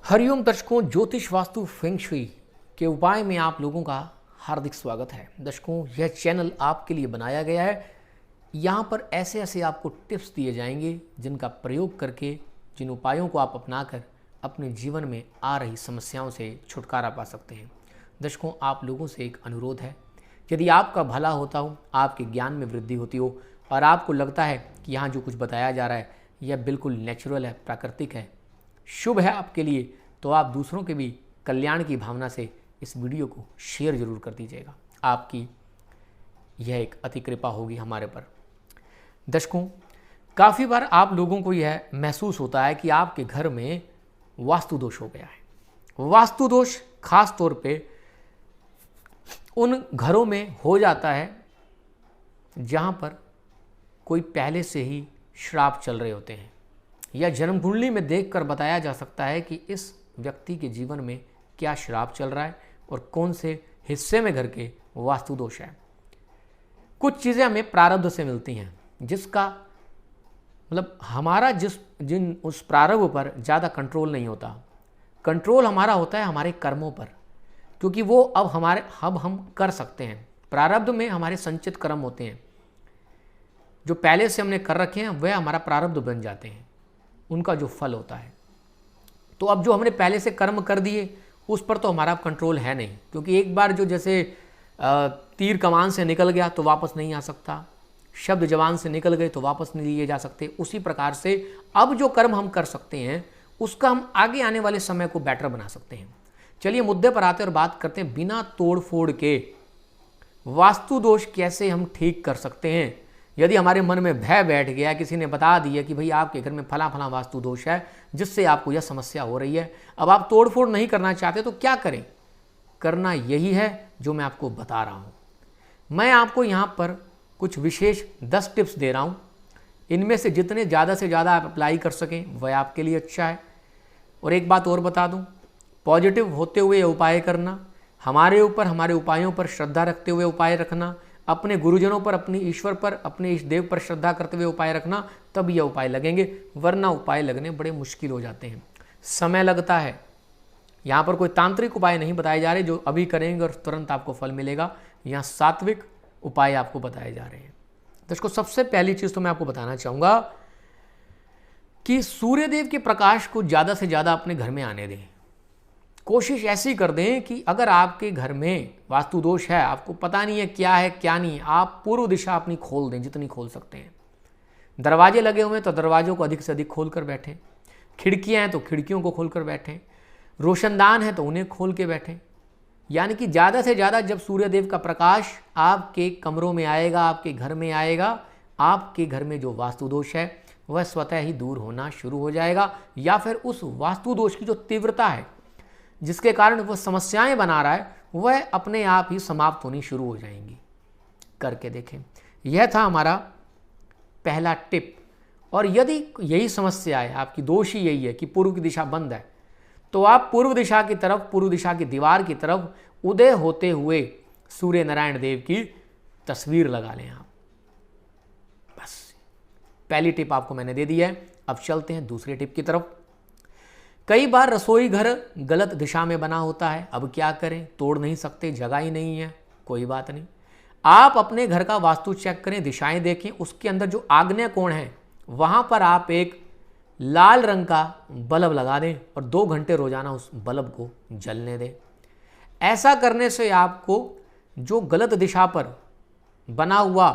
हरिओम दर्शकों, ज्योतिष vastu feng shui के उपाय में आप लोगों का हार्दिक स्वागत है। दर्शकों, यह चैनल आपके लिए बनाया गया है। यहाँ पर ऐसे ऐसे आपको टिप्स दिए जाएंगे जिनका प्रयोग करके, जिन उपायों को आप अपनाकर अपने जीवन में आ रही समस्याओं से छुटकारा पा सकते हैं। दर्शकों, आप लोगों से एक अनुरोध है, यदि आपका भला होता हो, आपके ज्ञान में वृद्धि होती हो और आपको लगता है कि यहाँ जो कुछ बताया जा रहा है यह बिल्कुल नेचुरल है, प्राकृतिक है, शुभ है आपके लिए, तो आप दूसरों के भी कल्याण की भावना से इस वीडियो को शेयर जरूर कर दीजिएगा। आपकी यह एक अति कृपा होगी हमारे पर। दर्शकों, काफ़ी बार आप लोगों को यह महसूस होता है कि आपके घर में वास्तु दोष हो गया है। वास्तु दोष खास तौर पे उन घरों में हो जाता है जहाँ पर कोई पहले से ही श्राप चल रहे होते हैं, या जन्म कुंडली में देखकर बताया जा सकता है कि इस व्यक्ति के जीवन में क्या श्राप चल रहा है और कौन से हिस्से में घर के वास्तु दोष है। कुछ चीज़ें हमें प्रारब्ध से मिलती हैं, जिसका मतलब हमारा उस प्रारब्ध पर ज़्यादा कंट्रोल नहीं होता। कंट्रोल हमारा होता है हमारे कर्मों पर, क्योंकि वो अब हम कर सकते हैं। प्रारब्ध में हमारे संचित कर्म होते हैं, जो पहले से हमने कर रखे हैं वह हमारा प्रारब्ध बन जाते हैं, उनका जो फल होता है। तो अब जो हमने पहले से कर्म कर दिए उस पर तो हमारा कंट्रोल है नहीं, क्योंकि एक बार जो जैसे तीर कमान से निकल गया तो वापस नहीं आ सकता, शब्द जवान से निकल गए तो वापस नहीं लिए जा सकते। उसी प्रकार से अब जो कर्म हम कर सकते हैं उसका हम आगे आने वाले समय को बेटर बना सकते हैं। चलिए मुद्दे पर आते हैं और बात करते हैं, बिना तोड़ फोड़ के वास्तु दोष कैसे हम ठीक कर सकते हैं। यदि हमारे मन में भय बैठ गया, किसी ने बता दिया कि भाई आपके घर में फला फला वास्तु दोष है जिससे आपको यह समस्या हो रही है, अब आप तोड़फोड़ नहीं करना चाहते तो क्या करें? करना यही है जो मैं आपको बता रहा हूँ। मैं आपको यहाँ पर कुछ विशेष 10 टिप्स दे रहा हूँ। इनमें से जितने ज़्यादा से ज़्यादा आप अप्लाई कर सकें वह आपके लिए अच्छा है। और एक बात और बता दूँ, पॉजिटिव होते हुए उपाय करना, हमारे ऊपर, हमारे उपायों पर श्रद्धा रखते हुए उपाय रखना, अपने गुरुजनों पर, अपने ईश्वर पर, अपने इष्ट देव पर श्रद्धा करते हुए उपाय रखना, तब ये उपाय लगेंगे, वरना उपाय लगने बड़े मुश्किल हो जाते हैं, समय लगता है। यहाँ पर कोई तांत्रिक उपाय नहीं बताए जा रहे जो अभी करेंगे और तुरंत आपको फल मिलेगा। यहाँ सात्विक उपाय आपको बताए जा रहे हैं। दोस्तों, सबसे पहली चीज़ तो मैं आपको बताना चाहूँगा कि सूर्यदेव के प्रकाश को ज़्यादा से ज़्यादा अपने घर में आने दें। कोशिश ऐसी कर दें कि अगर आपके घर में वास्तु दोष है, आपको पता नहीं है क्या नहीं, आप पूर्व दिशा अपनी खोल दें जितनी खोल सकते हैं। दरवाजे लगे हुए हैं तो दरवाजों को अधिक से अधिक खोल कर बैठें, खिड़कियां हैं तो खिड़कियों को खोल कर बैठें, रोशनदान है तो उन्हें खोल के बैठें। यानी कि ज़्यादा से ज़्यादा जब सूर्यदेव का प्रकाश आपके कमरों में आएगा, आपके घर में आएगा, आपके घर में जो वास्तु दोष है वह स्वतः ही दूर होना शुरू हो जाएगा, या फिर उस वास्तु दोष की जो तीव्रता है जिसके कारण वह समस्याएं बना रहा है वह अपने आप ही समाप्त होनी शुरू हो जाएंगी। करके देखें। यह था हमारा पहला टिप। और यदि यही समस्या है, आपकी दोष ही यही है कि पूर्व की दिशा बंद है, तो आप पूर्व दिशा की तरफ, पूर्व दिशा की दीवार की तरफ उदय होते हुए सूर्य नारायण देव की तस्वीर लगा लें आप। बस पहली टिप आपको मैंने दे दी है। अब चलते हैं दूसरी टिप की तरफ। कई बार रसोई घर गलत दिशा में बना होता है, अब क्या करें? तोड़ नहीं सकते, जगह ही नहीं है, कोई बात नहीं, आप अपने घर का वास्तु चेक करें, दिशाएं देखें, उसके अंदर जो आग्नेय कोण है वहां पर आप एक लाल रंग का बल्ब लगा दें और 2 घंटे रोजाना उस बल्ब को जलने दें। ऐसा करने से आपको जो गलत दिशा पर बना हुआ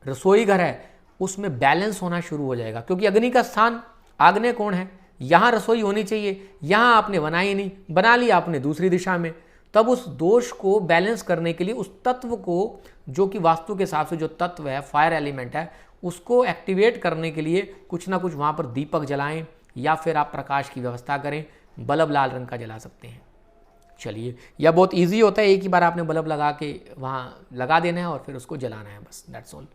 रसोई घर है उसमें बैलेंस होना शुरू हो जाएगा, क्योंकि अग्नि का स्थान आग्नेय कोण है, यहाँ रसोई होनी चाहिए, यहाँ आपने बनाई नहीं, बना लिया आपने दूसरी दिशा में। तब उस दोष को बैलेंस करने के लिए, उस तत्व को, जो कि वास्तु के हिसाब से जो तत्व है, फायर एलिमेंट है, उसको एक्टिवेट करने के लिए कुछ ना कुछ वहाँ पर दीपक जलाएं, या फिर आप प्रकाश की व्यवस्था करें। बल्ब लाल रंग का जला सकते हैं। चलिए, यह बहुत ईजी होता है, एक ही बार आपने बल्ब लगा के वहाँ लगा देना है और फिर उसको जलाना है, बस दैट्स ऑल।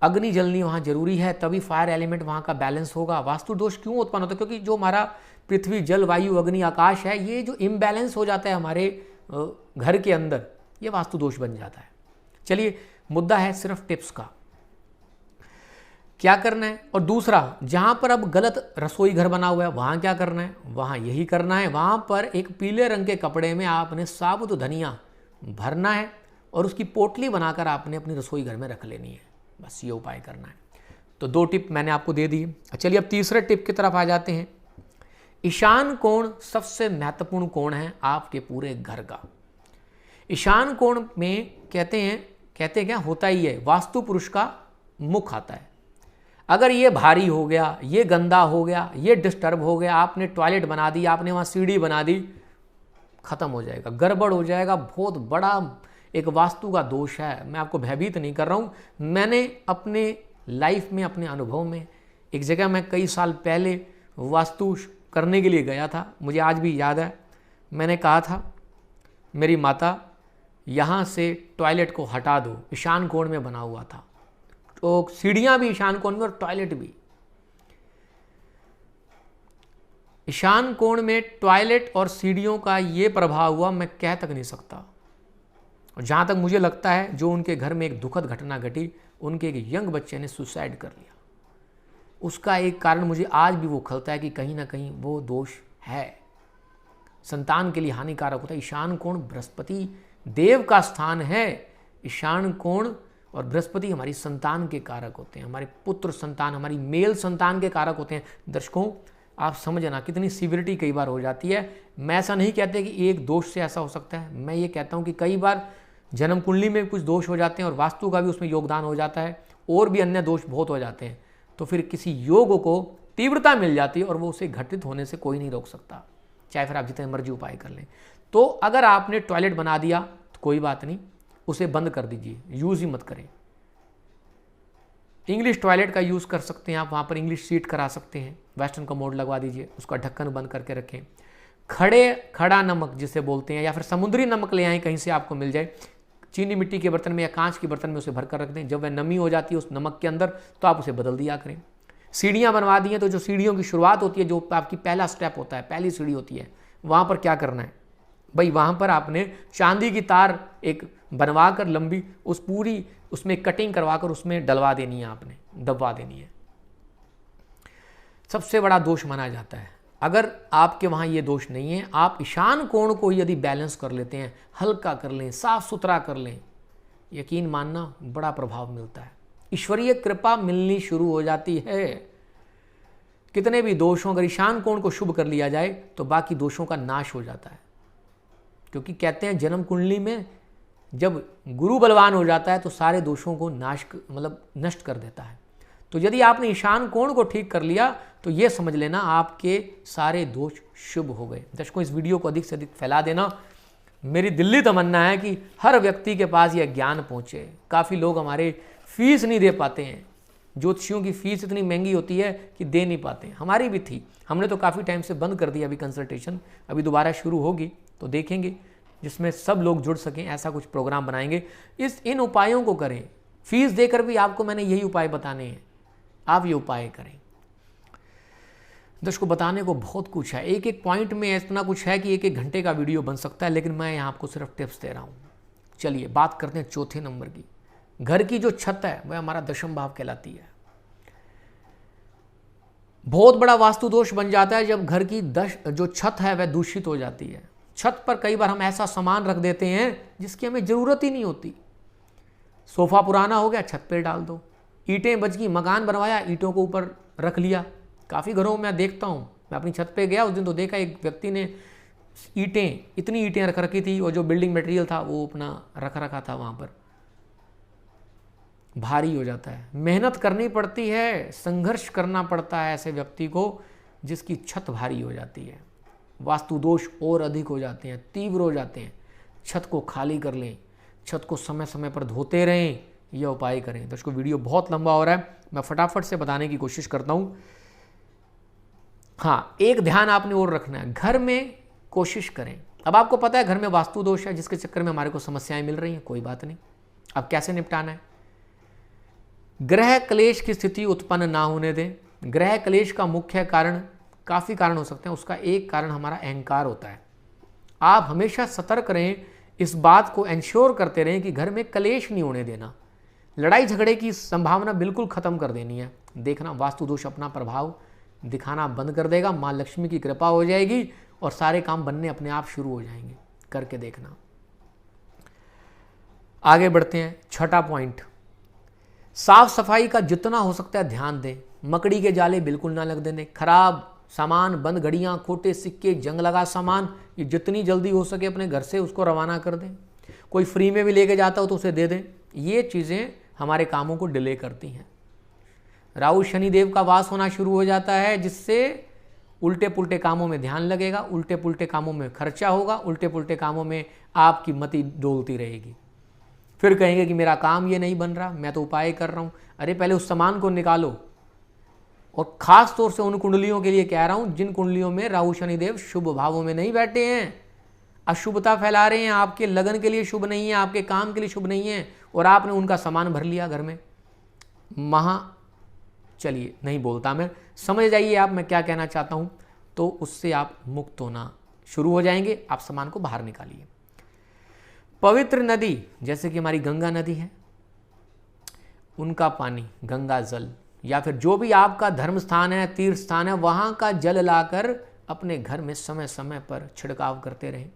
अग्नि जलनी वहाँ जरूरी है, तभी फायर एलिमेंट वहाँ का बैलेंस होगा। वास्तु दोष क्यों उत्पन्न होता है? क्योंकि जो हमारा पृथ्वी, जल, वायु, अग्नि, आकाश है, ये जो इम्बैलेंस हो जाता है हमारे घर के अंदर, ये वास्तु दोष बन जाता है। चलिए, मुद्दा है सिर्फ टिप्स का। क्या करना है। और दूसरा, जहाँ पर अब गलत रसोई घर बना हुआ है वहाँ क्या करना है, वहाँ यही करना है। वहाँ पर एक पीले रंग के कपड़े में आपने साबुत धनिया भरना है और उसकी पोटली बनाकर आपने अपनी रसोई घर में रख लेनी है। बस ये उपाय करना है। तो 2 टिप मैंने आपको दे दी। चलिए अब तीसरे टिप की तरफ आ जाते हैं। ईशान कोण सबसे महत्वपूर्ण कोण है आपके पूरे घर का। ईशान कोण में कहते हैं क्या होता ही है, वास्तु पुरुष का मुख आता है। अगर ये भारी हो गया, ये गंदा हो गया, ये डिस्टर्ब हो गया, आपने टॉयलेट बना दी, आपने वहाँ सीढ़ी बना दी, खत्म हो जाएगा, गड़बड़ हो जाएगा। बहुत बड़ा एक वास्तु का दोष है। मैं आपको भयभीत नहीं कर रहा हूँ। मैंने अपने लाइफ में, अपने अनुभव में, एक जगह मैं कई साल पहले वास्तु करने के लिए गया था, मुझे आज भी याद है। मैंने कहा था मेरी माता यहाँ से टॉयलेट को हटा दो, ईशान कोण में बना हुआ था। तो सीढ़ियाँ भी ईशान कोण में और टॉयलेट भी। ईशान कोण में टॉयलेट और सीढ़ियों का ये प्रभाव हुआ, मैं कह तक नहीं सकता। और जहाँ तक मुझे लगता है, जो उनके घर में एक दुखद घटना घटी, उनके एक यंग बच्चे ने सुसाइड कर लिया। उसका एक कारण मुझे आज भी वो खलता है कि कहीं ना कहीं वो दोष है, संतान के लिए हानिकारक होता है। ईशान कोण बृहस्पति देव का स्थान है। ईशान कोण और बृहस्पति हमारी संतान के कारक होते हैं, हमारे पुत्र संतान, हमारी मेल संतान के कारक होते हैं। दर्शकों, आप समझना कितनी सीवियरिटी कई बार हो जाती है। मैं ऐसा नहीं कहते कि एक दोष से ऐसा हो सकता है, मैं ये कहता हूँ कि कई बार जन्म कुंडली में कुछ दोष हो जाते हैं और वास्तु का भी उसमें योगदान हो जाता है, और भी अन्य दोष बहुत हो जाते हैं। तो फिर किसी योग को तीव्रता मिल जाती है और वो उसे घटित होने से कोई नहीं रोक सकता, चाहे फिर आप जितने मर्जी उपाय कर लें। तो अगर आपने टॉयलेट बना दिया तो कोई बात नहीं, उसे बंद कर दीजिए, यूज़ ही मत करें। इंग्लिश टॉयलेट का यूज़ कर सकते हैं आप, वहाँ पर इंग्लिश सीट करा सकते हैं, वेस्टर्न कमोड लगवा दीजिए, उसका ढक्कन बंद करके रखें। खड़ा नमक जिसे बोलते हैं, या फिर समुद्री नमक ले आएँ कहीं से आपको मिल जाए, चीनी मिट्टी के बर्तन में या कांच के बर्तन में उसे भर कर रख दें। जब वह नमी हो जाती है उस नमक के अंदर, तो आप उसे बदल दिया करें। सीढ़ियाँ बनवा दी हैं, तो जो सीढ़ियों की शुरुआत होती है, जो आपकी पहला स्टेप होता है, पहली सीढ़ी होती है, वहाँ पर क्या करना है भाई, वहाँ पर आपने चांदी की तार एक बनवा कर लंबी, उस पूरी उसमें कटिंग करवा कर उसमें डलवा देनी है, आपने दबवा देनी है। सबसे बड़ा दोष माना जाता है। अगर आपके वहाँ ये दोष नहीं है, आप ईशान कोण को यदि बैलेंस कर लेते हैं, हल्का कर लें, साफ सुथरा कर लें, यकीन मानना बड़ा प्रभाव मिलता है, ईश्वरीय कृपा मिलनी शुरू हो जाती है। कितने भी दोषों, अगर ईशान कोण को शुभ कर लिया जाए तो बाकी दोषों का नाश हो जाता है। क्योंकि कहते हैं जन्म कुंडली में जब गुरु बलवान हो जाता है तो सारे दोषों को नष्ट कर देता है। तो यदि आपने ईशान कोण को ठीक कर लिया तो ये समझ लेना आपके सारे दोष शुभ हो गए। दर्शकों, इस वीडियो को अधिक से अधिक फैला देना। मेरी दिल्ली तमन्ना है कि हर व्यक्ति के पास यह ज्ञान पहुँचे। काफ़ी लोग हमारे फीस नहीं दे पाते हैं, ज्योतिषियों की फीस इतनी महंगी होती है कि दे नहीं पाते। हमारी भी थी, हमने तो काफ़ी टाइम से बंद कर दिया अभी कंसल्टेशन, अभी दोबारा शुरू होगी तो देखेंगे, जिसमें सब लोग जुड़ सकें, ऐसा कुछ प्रोग्राम बनाएंगे। इन उपायों को करें, फीस देकर भी आपको मैंने यही उपाय बताने हैं, आप ये उपाय करें। दर्शकों, बताने को बहुत कुछ है, एक एक पॉइंट में इतना कुछ है कि एक एक घंटे का वीडियो बन सकता है, लेकिन मैं यहाँ आपको सिर्फ टिप्स दे रहा हूँ। चलिए बात करते हैं चौथे नंबर की। घर की जो छत है वह हमारा दशम भाव कहलाती है। बहुत बड़ा वास्तु दोष बन जाता है जब घर की जो छत है वह दूषित हो जाती है। छत पर कई बार हम ऐसा सामान रख देते हैं जिसकी हमें ज़रूरत ही नहीं होती। सोफ़ा पुराना हो गया, छत पे डाल दो। ईंटें बच गई, मकान बनवाया, ईंटों को ऊपर रख लिया। काफ़ी घरों में मैं देखता हूँ, मैं अपनी छत पे गया उस दिन तो देखा एक व्यक्ति ने इतनी ईंटें रख रखी थी और जो बिल्डिंग मटेरियल था वो अपना रख रखा था वहाँ पर। भारी हो जाता है, मेहनत करनी पड़ती है, संघर्ष करना पड़ता है ऐसे व्यक्ति को जिसकी छत भारी हो जाती है। वास्तु दोष और अधिक हो जाते हैं, तीव्र हो जाते हैं। छत को खाली कर लें, छत को समय समय पर धोते रहें, यह उपाय करें। तो इसको वीडियो बहुत लंबा हो रहा है, मैं फटाफट से बताने की कोशिश करता हूँ। हाँ, एक ध्यान आपने और रखना है, घर में कोशिश करें। अब आपको पता है घर में वास्तु दोष है जिसके चक्कर में हमारे को समस्याएं मिल रही हैं, कोई बात नहीं, अब कैसे निपटाना है। ग्रह क्लेश की स्थिति उत्पन्न ना होने दें। ग्रह क्लेश का मुख्य कारण, काफ़ी कारण हो सकते हैं, उसका एक कारण हमारा अहंकार होता है। आप हमेशा सतर्क रहें, इस बात को इंश्योर करते रहें कि घर में क्लेश नहीं होने देना। लड़ाई झगड़े की संभावना बिल्कुल ख़त्म कर देनी है। देखना वास्तु दोष अपना प्रभाव दिखाना बंद कर देगा, माँ लक्ष्मी की कृपा हो जाएगी और सारे काम बनने अपने आप शुरू हो जाएंगे। करके देखना। आगे बढ़ते हैं। छठा पॉइंट, साफ सफाई का जितना हो सकता है ध्यान दें। मकड़ी के जाले बिल्कुल ना लग देने। खराब सामान, बंद घड़ियां, खोटे सिक्के, जंग लगा सामान, ये जितनी जल्दी हो सके अपने घर से उसको रवाना कर दें। कोई फ्री में भी लेके जाता हो तो उसे दे दें। ये चीज़ें हमारे कामों को डिले करती हैं। राहु शनिदेव का वास होना शुरू हो जाता है, जिससे उल्टे पुल्टे कामों में ध्यान लगेगा, उल्टे पुल्टे कामों में खर्चा होगा, उल्टे पुल्टे कामों में आपकी मति डोलती रहेगी। फिर कहेंगे कि मेरा काम ये नहीं बन रहा, मैं तो उपाय कर रहा हूँ। अरे पहले उस सामान को निकालो। और खास तौर से उन कुंडलियों के लिए कह रहा हूँ जिन कुंडलियों में राहु शनिदेव शुभ भावों में नहीं बैठे हैं, अशुभता फैला रहे हैं, आपके लगन के लिए शुभ नहीं है, आपके काम के लिए शुभ नहीं है, और आपने उनका सामान भर लिया घर में। चलिए नहीं बोलता मैं, समझ जाइए आप मैं क्या कहना चाहता हूं। तो उससे आप मुक्त होना शुरू हो जाएंगे। आप सामान को बाहर निकालिए। पवित्र नदी जैसे कि हमारी गंगा नदी है, उनका पानी, गंगा जल, या फिर जो भी आपका धर्म स्थान है, तीर्थ स्थान है, वहां का जल लाकर अपने घर में समय समय पर छिड़काव करते रहें।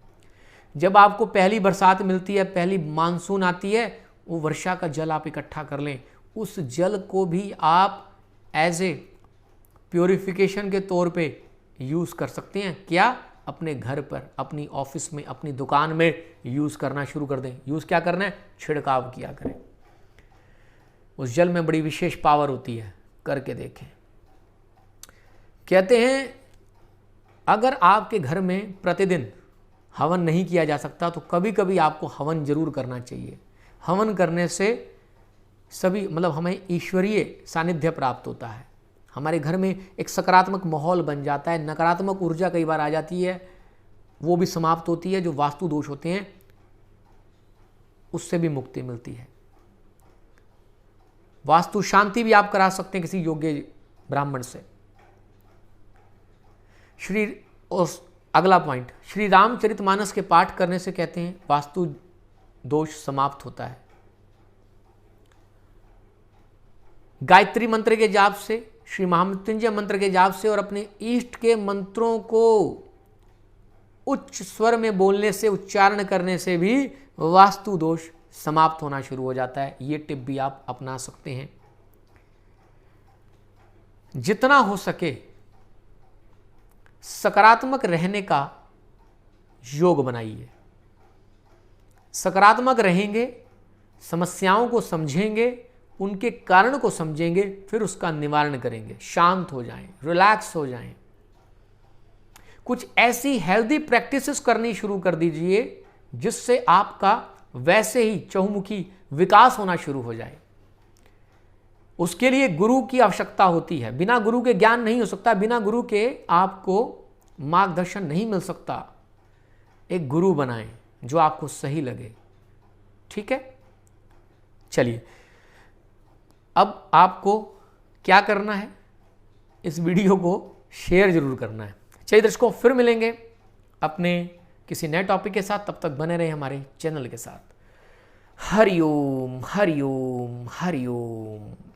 जब आपको पहली बरसात मिलती है, पहली मानसून आती है, वो वर्षा का जल आप इकट्ठा कर लें। उस जल को भी आप एज ए प्योरिफिकेशन के तौर पे यूज़ कर सकते हैं। क्या? अपने घर पर, अपनी ऑफिस में, अपनी दुकान में यूज़ करना शुरू कर दें। यूज़ क्या करना है? छिड़काव किया करें। उस जल में बड़ी विशेष पावर होती है, करके देखें। कहते हैं अगर आपके घर में प्रतिदिन हवन नहीं किया जा सकता तो कभी कभी आपको हवन जरूर करना चाहिए। हवन करने से सभी हमें ईश्वरीय सानिध्य प्राप्त होता है। हमारे घर में एक सकारात्मक माहौल बन जाता है। नकारात्मक ऊर्जा कई बार आ जाती है, वो भी समाप्त होती है। जो वास्तु दोष होते हैं उससे भी मुक्ति मिलती है। वास्तु शांति भी आप करा सकते हैं किसी योग्य ब्राह्मण से। अगला पॉइंट, श्री रामचरितमानस के पाठ करने से कहते हैं वास्तु दोष समाप्त होता है। गायत्री मंत्र के जाप से, श्री महामृत्युंजय मंत्र के जाप से और अपने इष्ट के मंत्रों को उच्च स्वर में बोलने से, उच्चारण करने से भी वास्तु दोष समाप्त होना शुरू हो जाता है। ये टिप भी आप अपना सकते हैं। जितना हो सके सकारात्मक रहने का योग बनाइए। सकारात्मक रहेंगे, समस्याओं को समझेंगे, उनके कारण को समझेंगे, फिर उसका निवारण करेंगे। शांत हो जाएं, रिलैक्स हो जाएं। कुछ ऐसी हेल्दी प्रैक्टिसेस करनी शुरू कर दीजिए जिससे आपका वैसे ही चहुमुखी विकास होना शुरू हो जाए। उसके लिए गुरु की आवश्यकता होती है। बिना गुरु के ज्ञान नहीं हो सकता, बिना गुरु के आपको मार्गदर्शन नहीं मिल सकता। एक गुरु बनाएं जो आपको सही लगे। ठीक है, चलिए अब आपको क्या करना है, इस वीडियो को शेयर जरूर करना है। चलिए दर्शकों, फिर मिलेंगे अपने किसी नए टॉपिक के साथ। तब तक बने रहे हमारे चैनल के साथ। हरिओम हरिओम हरिओम।